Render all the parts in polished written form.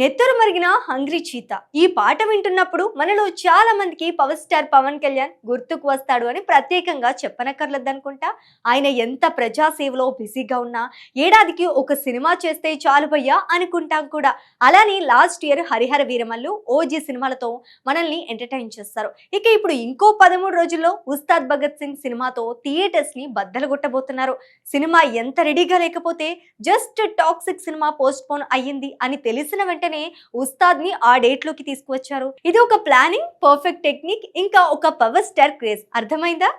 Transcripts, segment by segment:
నెత్తరు మరిగిన hungry cheetah ఈ పాట వింటున్నప్పుడు మనలో చాలా మందికి పవర్ స్టార్ పవన్ కళ్యాణ్ గుర్తుకు వస్తాడు అని ప్రత్యేకంగా చెప్పనక్కర్లేదనుకుంటా. ఆయన ఎంత ప్రజాసేవలో బిజీగా ఉన్నా ఏడాదికి ఒక సినిమా చేస్తే చాలు భయ్యా అనుకుంటాం కూడా. అలానే last year Harihara Veeramallu, OG సినిమాలతో మనల్ని ఎంటర్టైన్ చేస్తారు. ఇక ఇప్పుడు ఇంకో 13 రోజుల్లో ఉస్తాద్ భగత్ సింగ్ సినిమాతో థియేటర్స్ ని బద్దలు కొట్టబోతున్నారు. సినిమా ఎంత రెడీగా లేకపోతే just toxic cinema post phone అయ్యింది అని తెలిసిన వెంటనే ఉస్తాద్ ని ఆ డేట్ లోకి తీసుకువచ్చారు. ఇది ఒక ప్లానింగ్, పర్ఫెక్ట్ టెక్నిక్, ఇంకా ఒక పవర్ స్టార్ క్రేజ్. అర్థమైందా?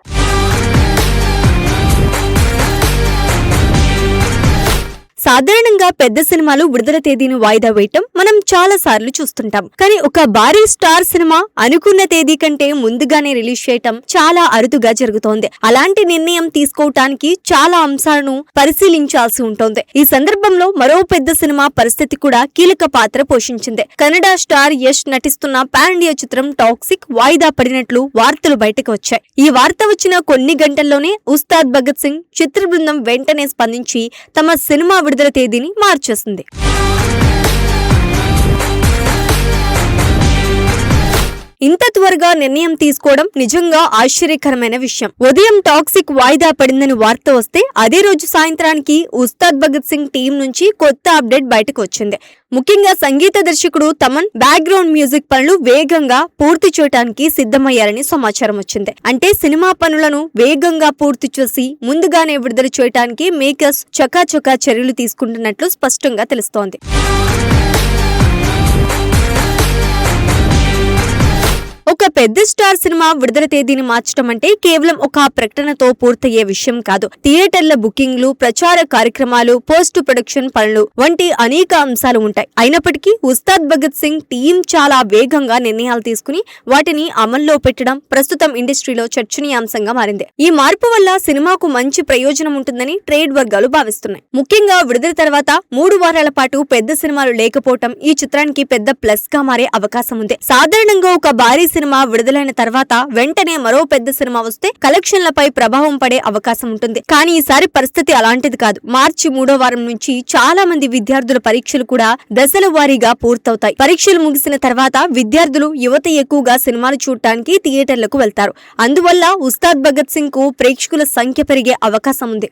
సాధారణంగా పెద్ద సినిమాలు విడుదల తేదీని వాయిదా వేయటం మనం చాలా సార్లు చూస్తుంటాం. కానీ ఒక భారీ స్టార్ సినిమా అనుకున్న తేదీ కంటే ముందుగానే రిలీజ్ చేయటం చాలా అరుదుగా జరుగుతోంది. అలాంటి నిర్ణయం తీసుకోవటానికి చాలా అంశాలను పరిశీలించాల్సి ఉంటుంది. ఈ సందర్భంలో మరో పెద్ద సినిమా పరిస్థితి కూడా కీలక పాత్ర పోషించింది. కన్నడ స్టార్ యష్ నటిస్తున్న పాన్ ఇండియా చిత్రం టాక్సిక్ వాయిదా పడినట్లు వార్తలు బయటకు వచ్చాయి. ఈ వార్త వచ్చిన కొన్ని గంటల్లోనే ఉస్తాద్ భగత్ సింగ్ చిత్ర బృందం వెంటనే స్పందించి తమ సినిమా విడుదల తేదీని మార్చేసింది. ఇంత త్వరగా నిర్ణయం తీసుకోవడం నిజంగా ఆశ్చర్యకరమైన విషయం. ఉదయం టాక్సిక్ వాయిదా పడిందని వార్త వస్తే అదే రోజు సాయంత్రానికి ఉస్తాద్ భగత్ సింగ్ టీం నుంచి కొత్త అప్డేట్ బయటకు వచ్చింది. ముఖ్యంగా సంగీత దర్శకుడు తమన్ బ్యాక్గ్రౌండ్ మ్యూజిక్ పనులు వేగంగా పూర్తి చేయడానికి సిద్ధమయ్యారని సమాచారం వచ్చింది. అంటే సినిమా పనులను వేగంగా పూర్తి చేసి ముందుగానే విడుదల చేయడానికి మేకర్స్ చకాచకా చర్యలు తీసుకుంటున్నట్లు స్పష్టంగా తెలుస్తోంది. ఒక పెద్ద స్టార్ సినిమా విడుదల తేదీని మార్చడం అంటే కేవలం ఒక ప్రకటనతో పూర్తయ్యే విషయం కాదు. థియేటర్ల బుకింగ్లు, ప్రచార కార్యక్రమాలు, పోస్ట్ ప్రొడక్షన్ పనులు వంటి అనేక అంశాలు ఉంటాయి. అయినప్పటికీ ఉస్తాద్ భగత్ సింగ్ టీం చాలా వేగంగా నిర్ణయాలు తీసుకుని వాటిని అమల్లో పెట్టడం ప్రస్తుతం ఇండస్ట్రీలో చర్చనీయాంశంగా మారింది. ఈ మార్పు వల్ల సినిమాకు మంచి ప్రయోజనం ఉంటుందని ట్రేడ్ వర్గాలు భావిస్తున్నాయి. ముఖ్యంగా విడుదల తర్వాత 3 వారాల పాటు పెద్ద సినిమాలు లేకపోవటం ఈ చిత్రానికి పెద్ద ప్లస్ గా మారే అవకాశం ఉంది. సాధారణంగా ఒక భారీ సినిమా విడుదలైన తర్వాత వెంటనే మరో పెద్ద సినిమా వస్తే కలెక్షన్లపై ప్రభావం పడే అవకాశం ఉంటుంది. కానీ ఈసారి పరిస్థితి అలాంటిది కాదు. మార్చి 3వ వారం నుంచి చాలా మంది విద్యార్థుల పరీక్షలు కూడా దశల వారీగా పూర్తవుతాయి. పరీక్షలు ముగిసిన తర్వాత విద్యార్థులు, యువత ఎక్కువగా సినిమాలు చూడటానికి థియేటర్లకు వెళ్తారు. అందువల్ల ఉస్తాద్ భగత్ సింగ్ కు ప్రేక్షకుల సంఖ్య పెరిగే అవకాశం ఉంది.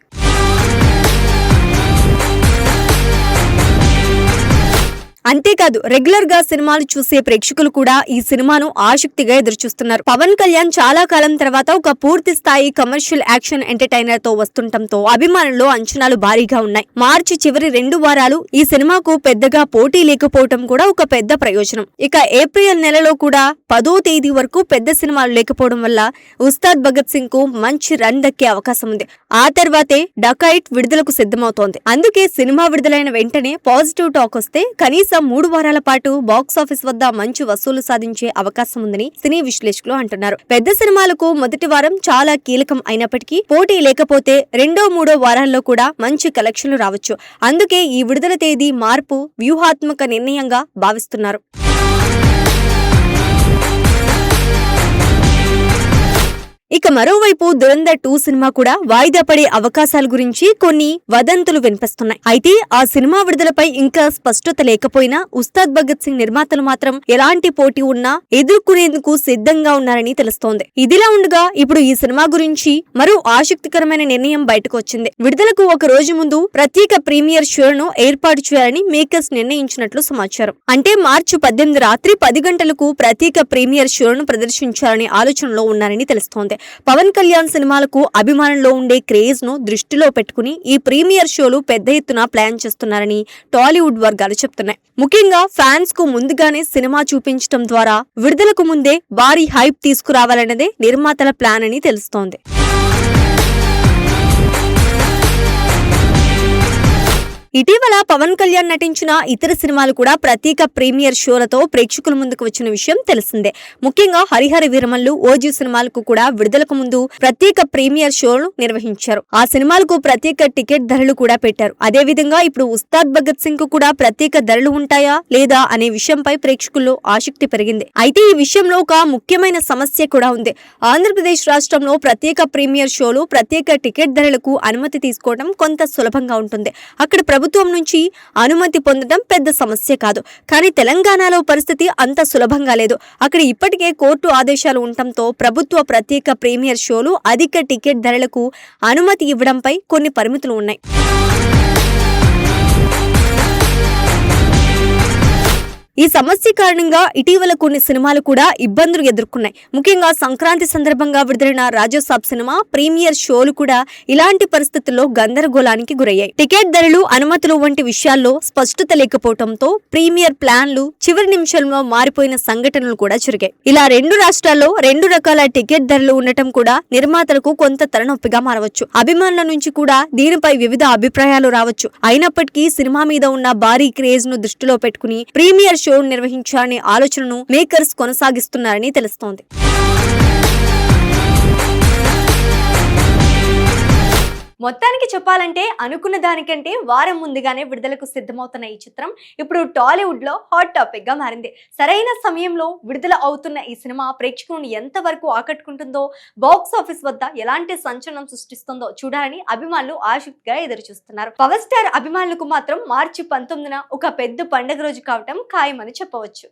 అంతేకాదు రెగ్యులర్ గా సినిమాలు చూసే ప్రేక్షకులు కూడా ఈ సినిమాను ఆసక్తిగా ఎదురుచూస్తున్నారు. పవన్ కళ్యాణ్ చాలా కాలం తర్వాత ఒక పూర్తి స్థాయి కమర్షియల్ యాక్షన్ ఎంటర్టైనర్ తో వస్తుండటంతో అభిమానుల్లో అంచనాలు భారీగా ఉన్నాయి. మార్చి చివరి 2 వారాలు ఈ సినిమాకు పెద్దగా పోటీ లేకపోవటం కూడా ఒక పెద్ద ప్రయోజనం. ఇక ఏప్రిల్ నెలలో కూడా 10వ తేదీ వరకు పెద్ద సినిమాలు లేకపోవడం వల్ల ఉస్తాద్ భగత్ సింగ్ కు మంచి రన్ దక్కే అవకాశం ఉంది. ఆ తర్వాతే డకైట్ విడుదలకు సిద్ధమవుతోంది. అందుకే సినిమా విడుదలైన వెంటనే పాజిటివ్ టాక్ వస్తే కనీసం 3 వారాల పాటు బాక్సాఫీస్ వద్ద మంచి వసూలు సాధించే అవకాశం ఉందని సినీ విశ్లేషకులు అంటున్నారు. పెద్ద సినిమాలకు మొదటి వారం చాలా కీలకం అయినప్పటికీ పోటీ లేకపోతే 2, 3 వారాల్లో కూడా మంచి కలెక్షన్లు రావచ్చు. అందుకే ఈ విడుదల తేదీ మార్పు వ్యూహాత్మక నిర్ణయంగా భావిస్తున్నారు. ఇక మరోవైపు దురంధర్ 2 సినిమా కూడా వాయిదా పడే అవకాశాల గురించి కొన్ని వదంతులు వినిపిస్తున్నాయి. అయితే ఆ సినిమా విడుదలపై ఇంకా స్పష్టత లేకపోయినా ఉస్తాద్ భగత్ సింగ్ నిర్మాతలు మాత్రం ఎలాంటి పోటీ ఉన్నా ఎదుర్కొనేందుకు సిద్ధంగా ఉన్నారని తెలుస్తోంది. ఇదిలా ఉండగా ఇప్పుడు ఈ సినిమా గురించి మరో ఆసక్తికరమైన నిర్ణయం బయటకు వచ్చింది. విడుదలకు ఒక రోజు ముందు ప్రత్యేక ప్రీమియర్ షోను ఏర్పాటు చేయాలని మేకర్స్ నిర్ణయించినట్లు సమాచారం. అంటే మార్చి 18 రాత్రి 10 గంటలకు ప్రత్యేక ప్రీమియర్ షోను ప్రదర్శించాలనే ఆలోచనలో ఉన్నారని తెలుస్తోంది. పవన్ కళ్యాణ్ సినిమాలకు అభిమానుల్లో ఉండే క్రేజ్ ను దృష్టిలో పెట్టుకుని ఈ ప్రీమియర్ షోలు పెద్ద ఎత్తున ప్లాన్ చేస్తున్నారని టాలీవుడ్ వర్గాలు చెప్తున్నాయి. ముఖ్యంగా ఫ్యాన్స్ కు ముందుగానే సినిమా చూపించడం ద్వారా విడుదలకు ముందే భారీ హైప్ తీసుకురావాలన్నదే నిర్మాతల ప్లాన్ అని తెలుస్తోంది. ఇటీవల పవన్ కళ్యాణ్ నటించిన ఇతర సినిమాలు కూడా ప్రత్యేక ప్రీమియర్ షోలతో ప్రేక్షకుల ముందుకు వచ్చిన విషయం తెలిసిందే. ముఖ్యంగా హరిహర వీరమల్లు, ఓజీ సినిమాలకు కూడా విడుదలకు ముందు ప్రత్యేక ప్రీమియర్ షోలు నిర్వహించారు. ఆ సినిమాలకు ప్రత్యేక టికెట్ ధరలు కూడా పెట్టారు. అదేవిధంగా ఇప్పుడు ఉస్తాద్ భగత్ సింగ్ కు కూడా ప్రత్యేక ధరలు ఉంటాయా లేదా అనే విషయంపై ప్రేక్షకుల్లో ఆసక్తి పెరిగింది. అయితే ఈ విషయంలో ఒక ముఖ్యమైన సమస్య కూడా ఉంది. ఆంధ్రప్రదేశ్ రాష్ట్రంలో ప్రత్యేక ప్రీమియర్ షోలు, ప్రత్యేక టికెట్ ధరలకు అనుమతి తీసుకోవడం కొంత సులభంగా ఉంటుంది. అక్కడ ప్రభుత్వం నుంచి అనుమతి పొందడం పెద్ద సమస్య కాదు. కానీ తెలంగాణలో పరిస్థితి అంత సులభంగా లేదు. అక్కడ ఇప్పటికే కోర్టు ఆదేశాలు ఉండటంతో ప్రభుత్వ ప్రత్యేక ప్రీమియర్ షోలు అధిక టికెట్ ధరలకు అనుమతి ఇవ్వడంపై కొన్ని పరిమితులు ఉన్నాయి. ఈ సమస్య కారణంగా ఇటీవల కొన్ని సినిమాలు కూడా ఇబ్బందులు ఎదుర్కొన్నాయి. ముఖ్యంగా సంక్రాంతి సందర్భంగా విడుదలైన రాజాసాబ్ సినిమా ప్రీమియర్ షోలు కూడా ఇలాంటి పరిస్థితుల్లో గందరగోళానికి గురయ్యాయి. టికెట్ ధరలు, అనుమతులు వంటి విషయాల్లో స్పష్టత లేకపోవడంతో ప్రీమియర్ ప్లాన్లు చివరి నిమిషంలో మారిపోయిన సంఘటనలు కూడా జరిగాయి. ఇలా రెండు రాష్ట్రాల్లో రెండు రకాల టికెట్ ధరలు ఉండటం కూడా నిర్మాతలకు కొంత తలనొప్పిగా మారవచ్చు. అభిమానుల నుంచి కూడా దీనిపై వివిధ అభిప్రాయాలు రావచ్చు. అయినప్పటికీ సినిమా మీద ఉన్న భారీ క్రేజ్ ను దృష్టిలో పెట్టుకుని ప్రీమియర్ షో నిర్వహించాలనే ఆలోచనను మేకర్స్ కొనసాగిస్తున్నారని తెలుస్తోంది. మొత్తానికి చెప్పాలంటే అనుకున్న దానికంటే వారం ముందుగానే విడుదలకు సిద్ధమవుతున్న ఈ చిత్రం ఇప్పుడు టాలీవుడ్ లో హాట్ టాపిక్ గా మారింది. సరైన సమయంలో విడుదల అవుతున్న ఈ సినిమా ప్రేక్షకులను ఎంతవరకు ఆకట్టుకుంటుందో, బాక్స్ ఆఫీస్ వద్ద ఎలాంటి సంచలనం సృష్టిస్తుందో చూడాలని అభిమానులు ఆసక్తిగా ఎదురు చూస్తున్నారు. పవర్ స్టార్ అభిమానులకు మాత్రం మార్చి 19న ఒక పెద్ద పండుగ రోజు కావటం ఖాయమని చెప్పవచ్చు.